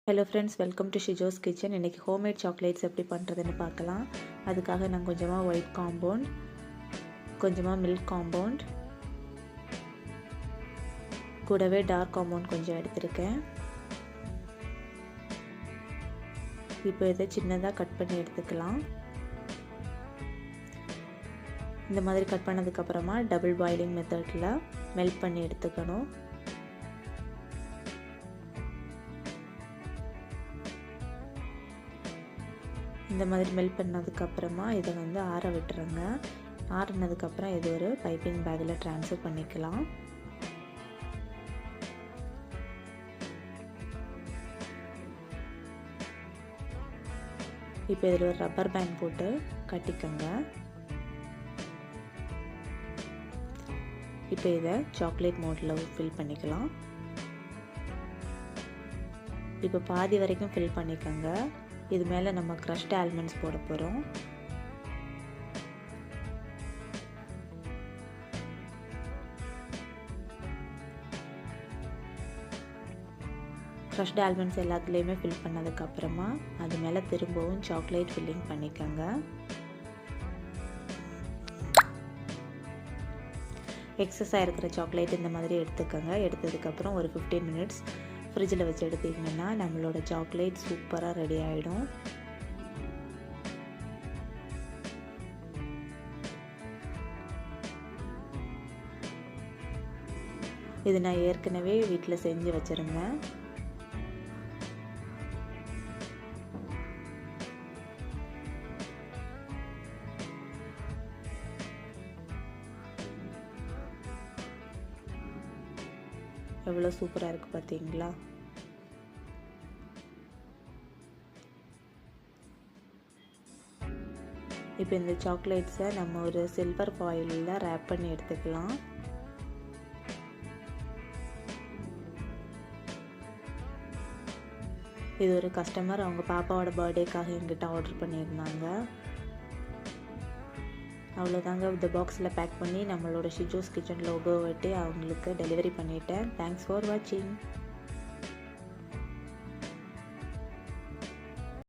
Hello friends, welcome to Shijo's Kitchen. இன்னைக்கு homemade chocolates எப்படி பண்றதுன்னு பார்க்கலாம். அதுக்காக நான் கொஞ்சமா white compound, கொஞ்சமா milk compound, கூடவே dark compound கொஞ்சம் எடுத்துருக்கேன். இப்போ இதை சின்னதா கட் பண்ணி எடுத்துக்கலாம். இந்த மாதிரி கட் பண்ணதுக்கு அப்புறமா டபுள் பாயிலிங் மெத்தட்ல மெல்ட் பண்ணி எடுத்துக்கணும். இந்த மாதிரி மெல்ட் பண்ணதுக்கு அப்புறமா இதை வந்து ஆற விட்டுருங்க. ஆறினதுக்கு அப்புறம் இது ஒரு பைப்பிங் பேக்ல ட்ரான்ஸ்ஃபர் பண்ணிக்கலாம். இப்போ இதில் ஒரு ரப்பர் பேண்ட் போட்டு கட்டிக்கங்க. இப்போ இதை சாக்லேட் மோட்ல ஃபில் பண்ணிக்கலாம். இப்போ பாதி வரைக்கும் ஃபில் பண்ணிக்கங்க. இது மேலே நம்ம க்ரஷ்ட் ஆல்மண்ட்ஸ் போட போகிறோம். க்ரஷ்ட் ஆல்மண்ட்ஸ் எல்லாத்துலேயுமே ஃபில் பண்ணதுக்கப்புறமா அது மேலே திரும்பவும் சாக்லேட் ஃபில்லிங் பண்ணிக்கோங்க. எக்ஸஸாக இருக்கிற சாக்லேட் இந்த மாதிரி எடுத்துக்கோங்க. எடுத்ததுக்கப்புறம் ஒரு 15 மினிட்ஸ் ஃப்ரிட்ஜில் வச்சு எடுத்திங்கன்னா நம்மளோட சாக்லேட் சூப்பராக ரெடி ஆகிடும். இது நான் ஏற்கனவே வீட்டில் செஞ்சு வச்சுருந்தேன். எவ்வளோ சூப்பராக இருக்குது பார்த்தீங்களா? இப்போ இந்த சாக்லேட்ஸை நம்ம ஒரு சில்வர் ஃபாயிலில் ரேப் பண்ணி எடுத்துக்கலாம். இது ஒரு கஸ்டமர் அவங்க பாப்பாவோட பர்த்டேக்காக எங்கிட்ட ஆர்டர் பண்ணியிருந்தாங்க. அவ்வளோதாங்க, இந்த பாக்ஸில் பேக் பண்ணி நம்மளோட ஷிஜோஸ் கிச்சன் லோகோ ஒட்டி அவங்களுக்கு டெலிவரி பண்ணிட்டேன். தேங்க்ஸ் ஃபார் வாட்சிங்.